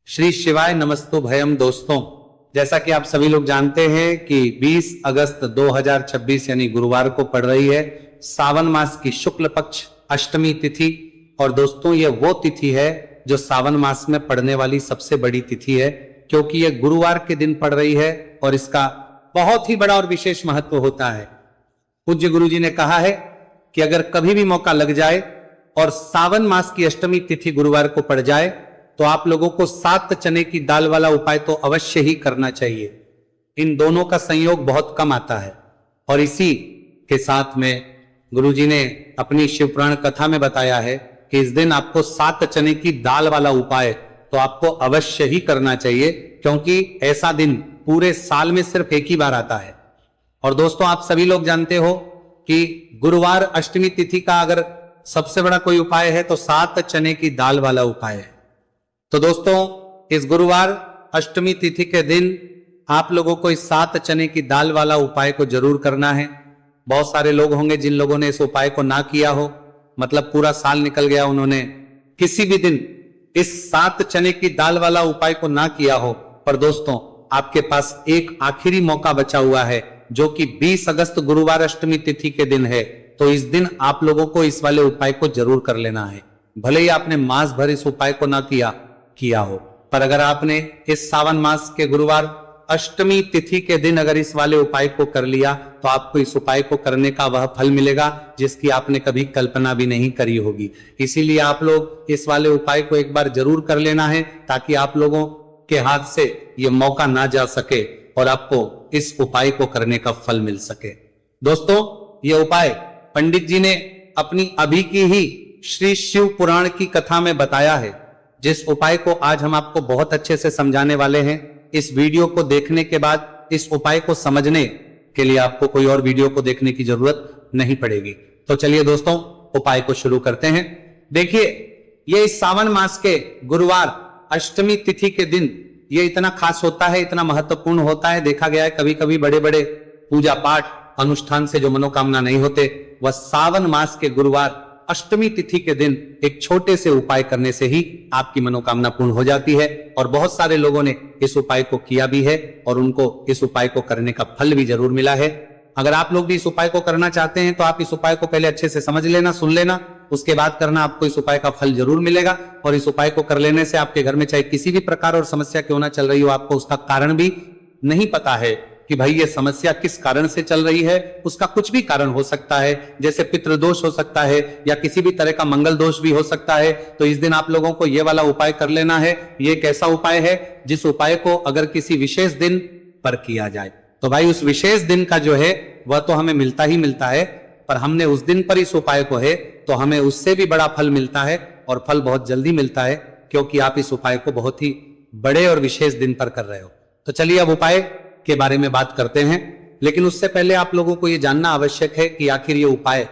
श्री शिवाय नमस्तु भयम। दोस्तों, जैसा कि आप सभी लोग जानते हैं कि 20 अगस्त 2026 यानी गुरुवार को पड़ रही है सावन मास की शुक्ल पक्ष अष्टमी तिथि। और दोस्तों, ये वो तिथि है जो सावन मास में पड़ने वाली सबसे बड़ी तिथि है, क्योंकि ये गुरुवार के दिन पड़ रही है और इसका बहुत ही बड़ा और विशेष महत्व होता है। पूज्य गुरु जी ने कहा है कि अगर कभी भी मौका लग जाए और सावन मास की अष्टमी तिथि गुरुवार को पड़ जाए तो आप लोगों को 7 चने की दाल वाला उपाय तो अवश्य ही करना चाहिए। इन दोनों का संयोग बहुत कम आता है और इसी के साथ में गुरुजी ने अपनी शिव पुराण कथा में बताया है कि इस दिन आपको 7 चने की दाल वाला उपाय तो आपको अवश्य ही करना चाहिए, क्योंकि ऐसा दिन पूरे साल में सिर्फ एक ही बार आता है। और दोस्तों, आप सभी लोग जानते हो कि गुरुवार अष्टमी तिथि का अगर सबसे बड़ा कोई उपाय है तो 7 चने की दाल वाला उपाय है। तो दोस्तों, इस गुरुवार अष्टमी तिथि के दिन आप लोगों को इस 7 चने की दाल वाला उपाय को जरूर करना है। बहुत सारे लोग होंगे जिन लोगों ने इस उपाय को ना किया हो, मतलब पूरा साल निकल गया, उन्होंने किसी भी दिन इस 7 चने की दाल वाला उपाय को ना किया हो। पर दोस्तों, आपके पास एक आखिरी मौका बचा हुआ है जो कि 20 अगस्त गुरुवार अष्टमी तिथि के दिन है। तो इस दिन आप लोगों को इस वाले उपाय को जरूर कर लेना है। भले ही आपने मास भर इस उपाय को ना किया हो, पर अगर आपने इस सावन मास के गुरुवार अष्टमी तिथि के दिन अगर इस वाले उपाय को कर लिया तो आपको इस उपाय को करने का वह फल मिलेगा जिसकी आपने कभी कल्पना भी नहीं करी होगी। इसीलिए आप लोग इस वाले उपाय को एक बार जरूर कर लेना है, ताकि आप लोगों के हाथ से यह मौका ना जा सके और आपको इस उपाय को करने का फल मिल सके। दोस्तों, यह उपाय पंडित जी ने अपनी अभी की ही श्री शिव पुराण की कथा में बताया है, जिस उपाय को आज हम आपको बहुत अच्छे से समझाने वाले हैं। इस वीडियो को देखने के बाद इस उपाय को समझने के लिए आपको कोई और वीडियो को देखने की जरूरत नहीं पड़ेगी। तो चलिए दोस्तों, उपाय को शुरू करते हैं। देखिए, ये इस सावन मास के गुरुवार अष्टमी तिथि के दिन ये इतना खास होता है, इतना महत्वपूर्ण होता है। देखा गया है कभी कभी बड़े बड़े पूजा पाठ अनुष्ठान से जो मनोकामना नहीं होते, वह सावन मास के गुरुवार अष्टमी तिथि के दिन एक छोटे से उपाय करने से ही आपकी मनोकामना पूर्ण हो जाती है। और बहुत सारे लोगों ने इस उपाय को किया भी है और उनको इस उपाय को करने का फल भी जरूर मिला है। अगर आप लोग भी इस उपाय को करना चाहते हैं तो आप इस उपाय को पहले अच्छे से समझ लेना, सुन लेना, उसके बाद करना। आपको इस उपाय का फल जरूर मिलेगा। और इस उपाय को कर लेने से आपके घर में चाहे किसी भी प्रकार और समस्या क्यों ना चल रही हो, आपको उसका कारण भी नहीं पता है कि भाई ये समस्या किस कारण से चल रही है, उसका कुछ भी कारण हो सकता है। जैसे पितृदोष हो सकता है या किसी भी तरह का मंगल दोष भी हो सकता है। तो इस दिन आप लोगों को ये वाला उपाय कर लेना है। ये एक ऐसा उपाय है जिस उपाय को अगर किसी विशेष दिन पर किया जाए तो भाई उस विशेष दिन का जो है वह तो हमें मिलता ही मिलता है, पर हमने उस दिन पर इस उपाय को है तो हमें उससे भी बड़ा फल मिलता है और फल बहुत जल्दी मिलता है, क्योंकि आप इस उपाय को बहुत ही बड़े और विशेष दिन पर कर रहे हो। तो चलिए अब उपाय के बारे में बात करते हैं, लेकिन उससे पहले आप लोगों को यह जानना आवश्यक है कि आखिर ये उपाय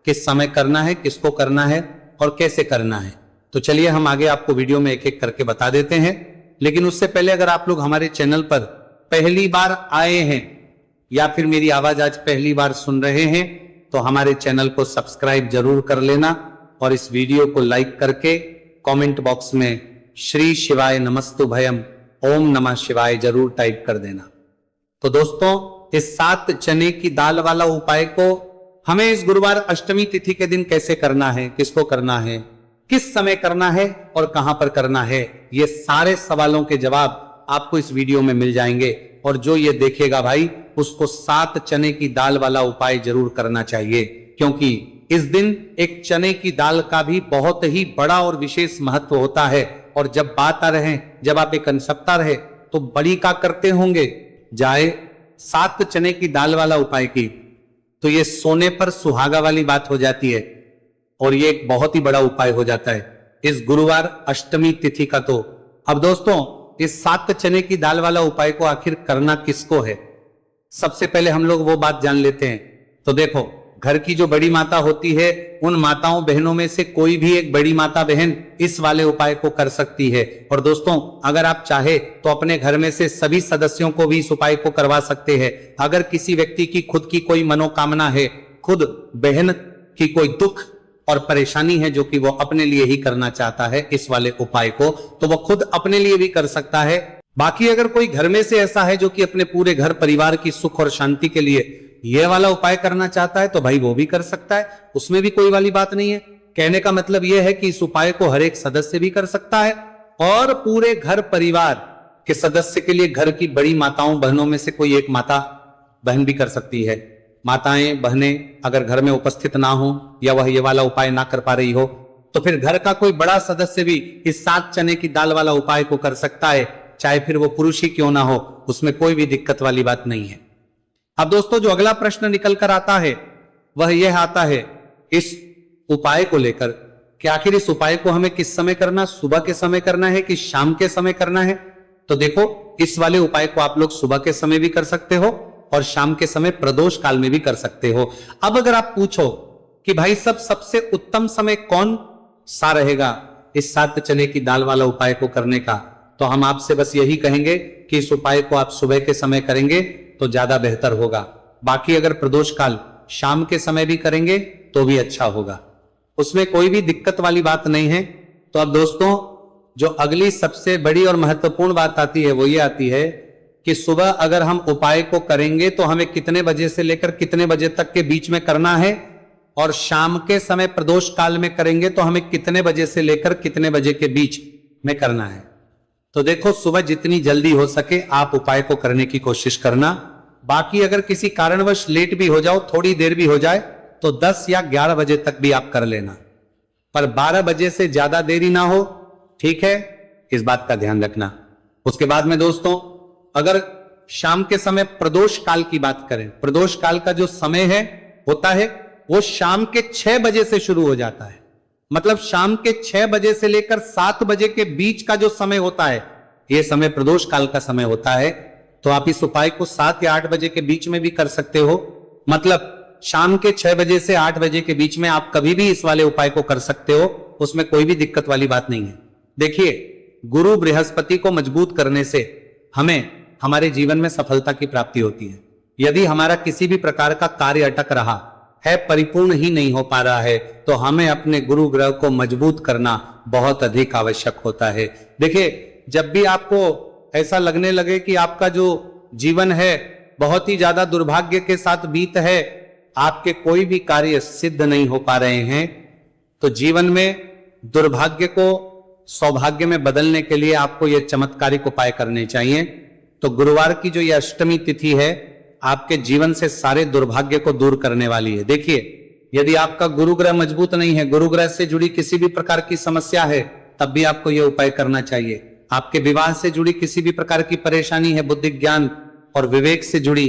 किस समय करना है, किसको करना है और कैसे करना है। तो चलिए हम आगे आपको वीडियो में एक एक करके बता देते हैं। लेकिन उससे पहले अगर आप लोग हमारे चैनल पर पहली बार आए हैं या फिर मेरी आवाज आज पहली बार सुन रहे हैं तो हमारे चैनल को सब्सक्राइब जरूर कर लेना और इस वीडियो को लाइक करके कमेंट बॉक्स में श्री शिवाय नमस्तु भयम ओम नमः शिवाय जरूर टाइप कर देना। तो दोस्तों, इस 7 चने की दाल वाला उपाय को हमें इस गुरुवार अष्टमी तिथि के दिन कैसे करना है, किसको करना है, किस समय करना है और कहां पर करना है, ये सारे सवालों के जवाब आपको इस वीडियो में मिल जाएंगे। और जो ये देखेगा भाई, उसको 7 चने की दाल वाला उपाय जरूर करना चाहिए, क्योंकि इस दिन एक चने की दाल का भी बहुत ही बड़ा और विशेष महत्व होता है। और जब बात आ रहे, जब आप एक सप्ताह रहे तो बड़ी का करते होंगे जाए 7 चने की दाल वाला उपाय की, तो ये सोने पर सुहागा वाली बात हो जाती है और ये एक बहुत ही बड़ा उपाय हो जाता है इस गुरुवार अष्टमी तिथि का। तो अब दोस्तों, इस 7 चने की दाल वाला उपाय को आखिर करना किसको है, सबसे पहले हम लोग वो बात जान लेते हैं। तो देखो, घर की जो बड़ी माता होती है, उन माताओं बहनों में से कोई भी एक बड़ी माता बहन इस वाले उपाय को कर सकती है। और दोस्तों, अगर आप चाहे तो अपने घर में से सभी सदस्यों को भी इस उपाय को करवा सकते हैं। अगर किसी व्यक्ति की खुद की कोई मनोकामना है, खुद बहन की कोई दुख और परेशानी है जो कि वो अपने लिए ही करना चाहता है इस वाले उपाय को, तो वो खुद अपने लिए भी कर सकता है। बाकी अगर कोई घर में से ऐसा है जो कि अपने पूरे घर परिवार की सुख और शांति के लिए ये वाला उपाय करना चाहता है तो भाई वो भी कर सकता है, उसमें भी कोई वाली बात नहीं है। कहने का मतलब यह है कि इस उपाय को हर एक सदस्य भी कर सकता है और पूरे घर परिवार के सदस्य के लिए घर की बड़ी माताओं बहनों में से कोई एक माता बहन भी कर सकती है। माताएं बहनें अगर घर में उपस्थित ना हो या वह ये वाला उपाय ना कर पा रही हो तो फिर घर का कोई बड़ा सदस्य भी इस 7 चने की दाल वाला उपाय को कर सकता है, चाहे फिर वो पुरुष ही क्यों ना हो, उसमें कोई भी दिक्कत वाली बात नहीं है। अब दोस्तों जो अगला प्रश्न निकल कर आता है वह यह आता है इस उपाय को लेकर कि आखिर इस उपाय को हमें किस समय करना, सुबह के समय करना है कि शाम के समय करना है। तो देखो इस वाले उपाय को आप लोग सुबह के समय भी कर सकते हो और शाम के समय प्रदोष काल में भी कर सकते हो। अब अगर आप पूछो कि भाई सबसे उत्तम समय कौन सा रहेगा इस 7 चने की दाल वाला उपाय को करने का, तो हम आपसे बस यही कहेंगे कि इस उपाय को आप सुबह के समय करेंगे तो ज्यादा बेहतर होगा। बाकी अगर प्रदोष काल शाम के समय भी करेंगे तो भी अच्छा होगा, उसमें कोई भी दिक्कत वाली बात नहीं है। तो अब दोस्तों जो अगली सबसे बड़ी और महत्वपूर्ण बात आती है वो ये आती है कि सुबह अगर हम उपाय को करेंगे तो हमें कितने बजे से लेकर कितने बजे तक के बीच में करना है, और शाम के समय प्रदोष काल में करेंगे तो हमें कितने बजे से लेकर कितने बजे के बीच में करना है। तो देखो सुबह जितनी जल्दी हो सके आप उपाय को करने की कोशिश करना। बाकी अगर किसी कारणवश लेट भी हो जाओ, थोड़ी देर भी हो जाए, तो 10 या 11 बजे तक भी आप कर लेना, पर 12 बजे से ज्यादा देरी ना हो, ठीक है, इस बात का ध्यान रखना। उसके बाद में दोस्तों अगर शाम के समय प्रदोष काल की बात करें, प्रदोष काल का जो समय है होता है वो शाम के 6 बजे से शुरू हो जाता है। मतलब शाम के 6 बजे से लेकर 7 बजे के बीच का जो समय होता है यह समय प्रदोष काल का समय होता है। तो आप इस उपाय को 7 या 8 बजे के बीच में भी कर सकते हो। मतलब शाम के 6 बजे से 8 बजे के बीच में आप कभी भी इस वाले उपाय को कर सकते हो, उसमें कोई भी दिक्कत वाली बात नहीं है। देखिए गुरु बृहस्पति को मजबूत करने से हमें हमारे जीवन में सफलता की प्राप्ति होती है। यदि हमारा किसी भी प्रकार का कार्य अटक रहा है, परिपूर्ण ही नहीं हो पा रहा है, तो हमें अपने गुरु ग्रह को मजबूत करना बहुत अधिक आवश्यक होता है। देखिए जब भी आपको ऐसा लगने लगे कि आपका जो जीवन है बहुत ही ज्यादा दुर्भाग्य के साथ बीत है, आपके कोई भी कार्य सिद्ध नहीं हो पा रहे हैं, तो जीवन में दुर्भाग्य को सौभाग्य में बदलने के लिए आपको यह चमत्कारिक उपाय करने चाहिए। तो गुरुवार की जो यह अष्टमी तिथि है आपके जीवन से सारे दुर्भाग्य को दूर करने वाली है। देखिए यदि आपका गुरु ग्रह मजबूत नहीं है, गुरु ग्रह से जुड़ी किसी भी प्रकार की समस्या है, तब भी आपको यह उपाय करना चाहिए। आपके विवाह से जुड़ी किसी भी प्रकार की परेशानी है, बुद्धि ज्ञान और विवेक से जुड़ी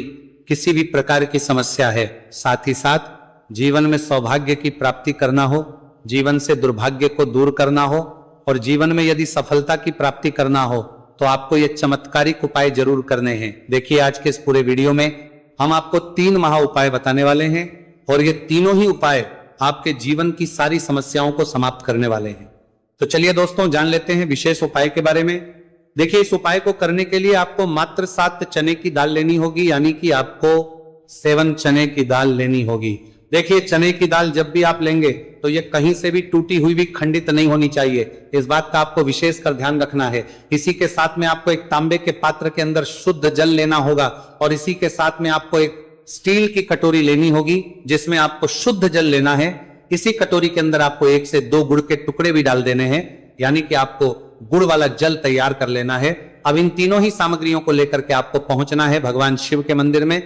किसी भी प्रकार की समस्या है, साथ ही साथ जीवन में सौभाग्य की प्राप्ति करना हो, जीवन से दुर्भाग्य को दूर करना हो और जीवन में यदि सफलता की प्राप्ति करना हो, तो आपको ये चमत्कारिक उपाय जरूर करने हैं। देखिए आज के इस पूरे वीडियो में हम आपको 3 महा उपाय बताने वाले हैं और ये तीनों ही उपाय आपके जीवन की सारी समस्याओं को समाप्त करने वाले हैं। तो चलिए दोस्तों जान लेते हैं विशेष उपाय के बारे में। देखिए इस उपाय को करने के लिए आपको मात्र 7 चने की दाल लेनी होगी, यानी कि आपको 7 चने की दाल लेनी होगी। देखिए चने की दाल जब भी आप लेंगे तो ये कहीं से भी टूटी हुई भी खंडित नहीं होनी चाहिए, इस बात का आपको विशेष कर ध्यान रखना है। इसी के साथ में आपको एक तांबे के पात्र के अंदर शुद्ध जल लेना होगा और इसी के साथ में आपको एक स्टील की कटोरी लेनी होगी जिसमें आपको शुद्ध जल लेना है। इसी कटोरी के अंदर आपको 1 से 2 गुड़ के टुकड़े भी डाल देने हैं, यानी कि आपको गुड़ वाला जल तैयार कर लेना है। अब इन तीनों ही सामग्रियों को लेकर के आपको पहुंचना है भगवान शिव के मंदिर में।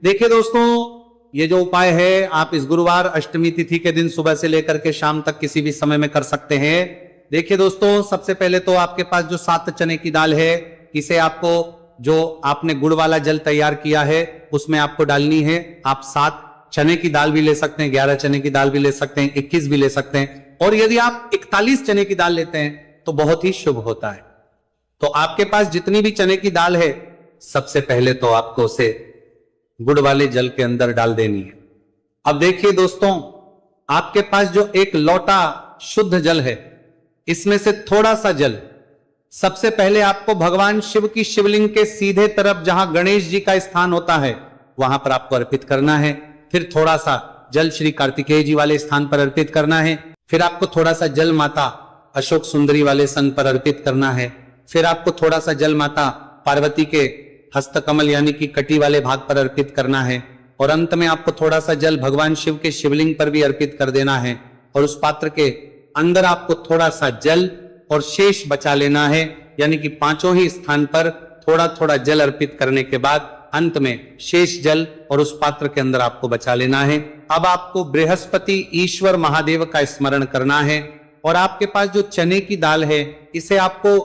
देखिए दोस्तों ये जो उपाय है आप इस गुरुवार अष्टमी तिथि के दिन सुबह से लेकर के शाम तक किसी भी समय में कर सकते हैं। देखिए दोस्तों सबसे पहले तो आपके पास जो 7 चने की दाल है, इसे आपको जो आपने गुड़ वाला जल तैयार किया है उसमें आपको डालनी है। आप 7 चने की दाल भी ले सकते हैं, 11 चने की दाल भी ले सकते हैं, 21 भी ले सकते हैं, और यदि आप 41 चने की दाल लेते हैं तो बहुत ही शुभ होता है। तो आपके पास जितनी भी चने की दाल है सबसे पहले तो आपको उसे गुड़ वाले जल के अंदर डाल देनी है। अब देखिए दोस्तों आपके पास जो एक लोटा शुद्ध जल है इसमें से थोड़ा सा जल सबसे पहले आपको भगवान शिव की शिवलिंग के सीधे तरफ जहां गणेश जी का स्थान होता है वहां पर आपको अर्पित करना है। फिर थोड़ा सा जल श्री कार्तिकेय जी वाले स्थान पर अर्पित करना है। फिर आपको थोड़ा सा जल माता अशोक सुंदरी वाले सन पर अर्पित करना है। फिर आपको थोड़ा सा जल माता पार्वती के हस्तकमल यानी कि कटी वाले भाग पर अर्पित करना है। और अंत में आपको थोड़ा सा जल भगवान शिव के शिवलिंग पर भी अर्पित कर देना है। और उस पात्र के अंदर आपको थोड़ा सा जल और शेष बचा लेना है, यानी कि पांचों ही स्थान पर थोड़ा थोड़ा जल अर्पित करने के बाद अंत में शेष जल और उस पात्र के अंदर आपको बचा लेना है। अब आपको बृहस्पति ईश्वर महादेव का स्मरण करना है। और आपके पास जो चने की दाल है इसे आपको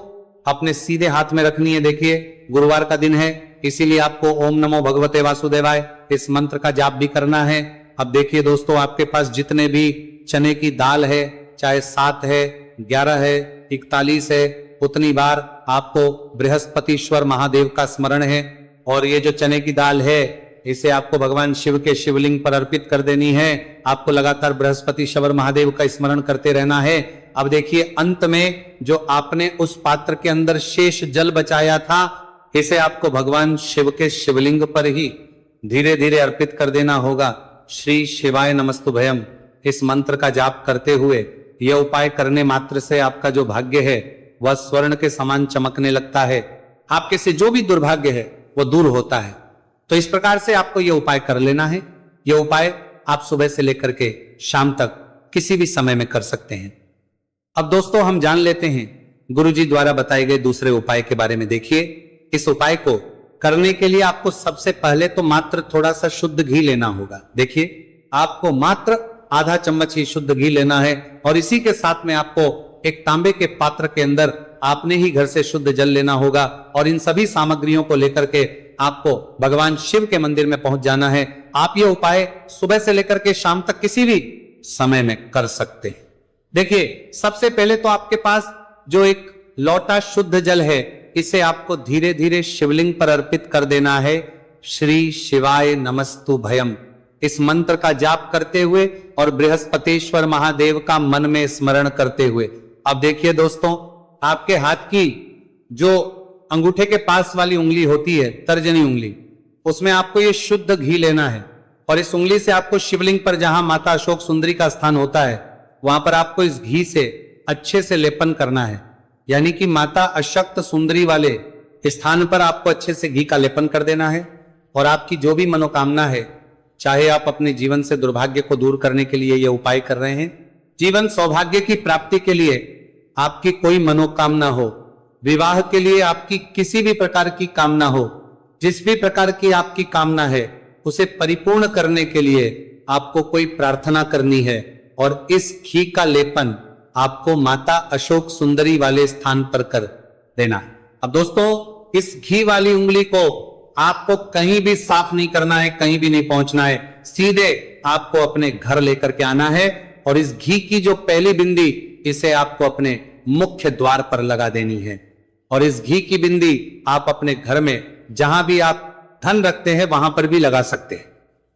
अपने सीधे हाथ में रखनी है। देखिए गुरुवार का दिन है, इसीलिए आपको ओम नमो भगवते वासुदेवाय इस मंत्र का जाप भी करना है। अब देखिए दोस्तों, आपके पास जितने भी चने की दाल है, चाहे 7 है, 11 है, 41 है, उतनी बार आपको बृहस्पतिश्वर महादेव का स्मरण है। और ये जो चने की दाल है इसे आपको भगवान शिव के शिवलिंग पर अर्पित कर देनी है। आपको लगातार बृहस्पतिश्वर महादेव का स्मरण करते रहना है। अब देखिए अंत में जो आपने उस पात्र के अंदर शेष जल बचाया था इसे आपको भगवान शिव के शिवलिंग पर ही धीरे धीरे अर्पित कर देना होगा। श्री शिवाय नमस्तुभयम इस मंत्र का जाप करते हुए यह उपाय करने मात्र से आपका जो भाग्य है वह स्वर्ण के समान चमकने लगता है। आपके से जो भी दुर्भाग्य है वो दूर होता है। तो इस प्रकार से आपको यह उपाय कर लेना है। यह उपाय आप सुबह से लेकर के शाम तक किसी भी समय में कर सकते हैं। अब दोस्तों हम जान लेते हैं गुरुजी द्वारा बताए गए दूसरे उपाय के बारे में। देखिए इस उपाय को करने के लिए आपको सबसे पहले तो मात्र थोड़ा सा शुद्ध घी लेना होगा। देखिए आपको मात्र आधा चम्मच ही शुद्ध घी लेना है। और इसी के साथ में आपको एक तांबे के पात्र के अंदर आपने ही घर से शुद्ध जल लेना होगा। और इन सभी सामग्रियों को लेकर के आपको भगवान शिव के मंदिर में पहुंच जाना है। आप ये उपाय सुबह से लेकर के शाम तक किसी भी समय में कर सकते हैं। देखिए सबसे पहले तो आपके पास जो एक लौटा शुद्ध जल है इसे आपको धीरे धीरे शिवलिंग पर अर्पित कर देना है। श्री शिवाय नमस्तुभयम इस मंत्र का जाप करते हुए और बृहस्पतिश्वर महादेव का मन में स्मरण करते हुए। अब देखिए दोस्तों, आपके हाथ की जो अंगूठे के पास वाली उंगली होती है, तर्जनी उंगली, उसमें आपको ये शुद्ध घी लेना है। और इस उंगली से आपको शिवलिंग पर जहां माता अशोक सुंदरी का स्थान होता है वहां पर आपको इस घी से अच्छे से लेपन करना है। यानी कि माता अशक्त सुंदरी वाले स्थान पर आपको अच्छे से घी का लेपन कर देना है। और आपकी जो भी मनोकामना है, चाहे आप अपने जीवन से दुर्भाग्य को दूर करने के लिए यह उपाय कर रहे हैं, जीवन सौभाग्य की प्राप्ति के लिए आपकी कोई मनोकामना हो, विवाह के लिए आपकी किसी भी प्रकार की कामना हो, जिस भी प्रकार की आपकी कामना है उसे परिपूर्ण करने के लिए आपको कोई प्रार्थना करनी है। और इस घी का लेपन आपको माता अशोक सुंदरी वाले स्थान पर कर देना है। अब दोस्तों इस घी वाली उंगली को आपको कहीं भी साफ नहीं करना है, कहीं भी नहीं पहुंचना है, सीधे आपको अपने घर लेकर के आना है। और इस घी की जो पहली बिंदी इसे आपको अपने मुख्य द्वार पर लगा देनी है। और इस घी की बिंदी आप अपने घर में जहां भी आप धन रखते हैं वहां पर भी लगा सकते हैं।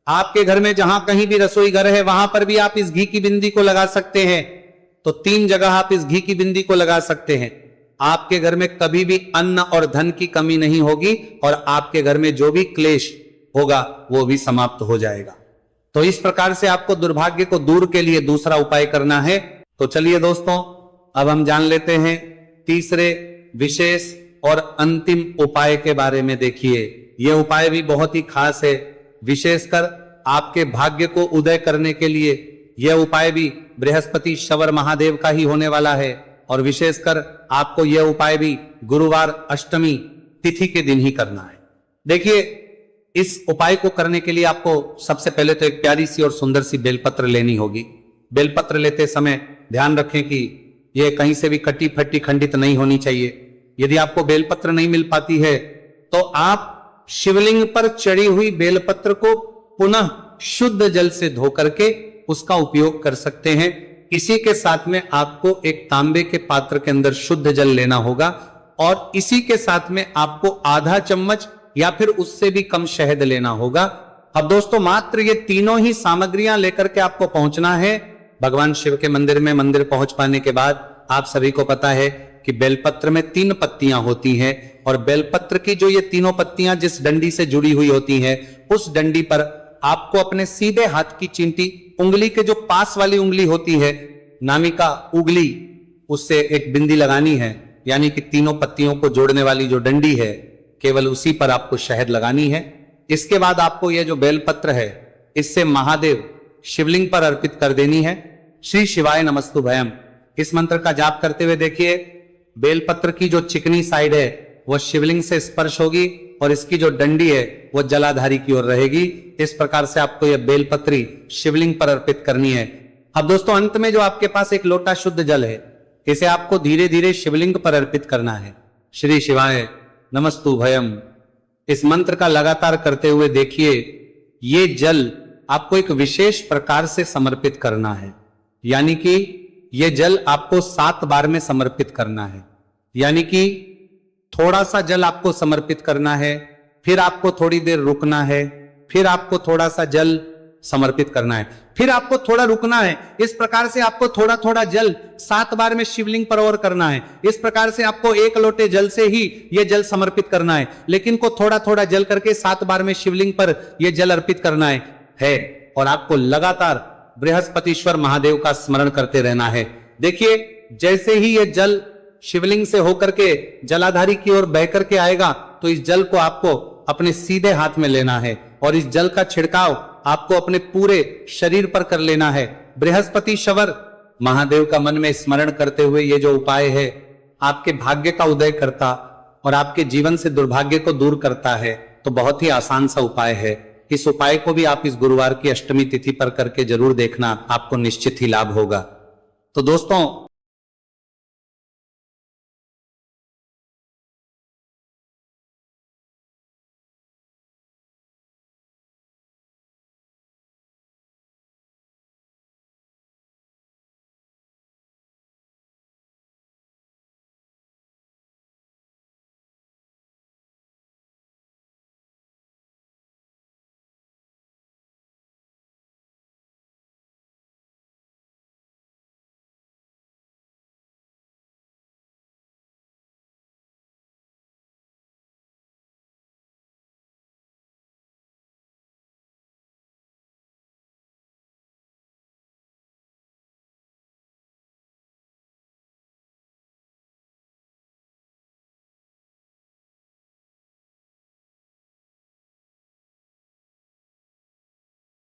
आपके घर में जहां कहीं भी रसोई घर है वहां पर भी आप इस घी की बिंदी को लगा सकते हैं। तो 3 जगह आप इस घी की बिंदी को लगा सकते हैं। आपके घर में कभी भी अन्न और धन की कमी नहीं होगी और आपके घर में जो भी क्लेश होगा वो भी समाप्त हो जाएगा। तो इस प्रकार से आपको दुर्भाग्य को दूर के लिए दूसरा उपाय करना है। तो चलिए दोस्तों अब हम जान लेते हैं तीसरे विशेष और अंतिम उपाय के बारे में। देखिए यह उपाय भी बहुत ही खास है, विशेषकर आपके भाग्य को उदय करने के लिए यह उपाय भी बृहस्पतिश्वर महादेव का ही होने वाला है। और विशेषकर आपको यह उपाय भी गुरुवार अष्टमी तिथि के दिन ही करना है। देखिए इस उपाय को करने के लिए आपको सबसे पहले तो एक प्यारी सी और सुंदर सी बेलपत्र लेनी होगी। बेलपत्र लेते समय ध्यान रखें कि यह कहीं से भी कटी फटी खंडित नहीं होनी चाहिए। यदि आपको बेलपत्र नहीं मिल पाती है तो आप शिवलिंग पर चढ़ी हुई बेलपत्र को पुनः शुद्ध जल से धो करके उसका उपयोग कर सकते हैं। इसी के साथ में आपको एक तांबे के पात्र के अंदर शुद्ध जल लेना होगा और इसी के साथ में आपको आधा चम्मच या फिर उससे भी कम शहद लेना होगा। अब दोस्तों मात्र ये तीनों ही सामग्रियां लेकर के आपको पहुंचना है भगवान शिव के मंदिर में। मंदिर पहुंच पाने के बाद आप सभी को पता है कि बेलपत्र में 3 पत्तियां होती हैं और बेलपत्र की जो ये तीनों पत्तियां जिस डंडी से जुड़ी हुई होती हैं उस डंडी पर आपको अपने सीधे हाथ की चींटी, उंगली के जो पास वाली उंगली होती है, नामिका उंगली, उससे एक बिंदी लगानी है, यानी कि तीनों पत्तियों को जोड़ने वाली जो डंडी है, केवल उसी पर आपको शहद लगानी है। इसके बाद आपको यह जो बेलपत्र है, इससे महादेव शिवलिंग पर अर्पित कर देनी है। श्री शिवाय नमस्तुभयम इस मंत्र का जाप करते हुए देखिए, बेलपत्र की जो चिकनी साइड है वह शिवलिंग से स्पर्श होगी और इसकी जो डंडी है वह जलाधारी की ओर रहेगी। इस प्रकार से आपको यह बेलपत्री शिवलिंग पर अर्पित करनी है। अब दोस्तों, अंत में जो आपके पास एक लोटा शुद्ध जल है, इसे आपको धीरे धीरे शिवलिंग पर अर्पित करना है। श्री शिवाय नमस्तुभयम इस मंत्र का लगातार करते हुए देखिए, ये जल आपको एक विशेष प्रकार से समर्पित करना है, यानी कि यह जल आपको 7 बार में समर्पित करना है। यानी कि थोड़ा सा जल आपको समर्पित करना है, फिर आपको थोड़ी देर रुकना है, फिर आपको थोड़ा सा जल समर्पित करना है, फिर आपको थोड़ा रुकना है। इस प्रकार से आपको थोड़ा थोड़ा जल 7 बार में शिवलिंग पर और करना है। इस प्रकार से आपको 1 लोटे जल से ही यह जल समर्पित करना है, लेकिन को थोड़ा थोड़ा जल करके 7 बार में शिवलिंग पर यह जल अर्पित करना है। और आपको लगातार बृहस्पतिश्वर महादेव का स्मरण करते रहना है। देखिए, जैसे ही यह जल शिवलिंग से होकर के जलाधारी की ओर बह करके आएगा, तो इस जल को आपको अपने सीधे हाथ में लेना है और इस जल का छिड़काव आपको अपने पूरे शरीर पर कर लेना है। बृहस्पतिश्वर महादेव का मन में स्मरण करते हुए ये जो उपाय है, आपके भाग्य का उदय करता और आपके जीवन से दुर्भाग्य को दूर करता है। तो बहुत ही आसान सा उपाय है। इस उपाय को भी आप इस गुरुवार की अष्टमी तिथि पर करके जरूर देखना, आपको निश्चित ही लाभ होगा। तो दोस्तों,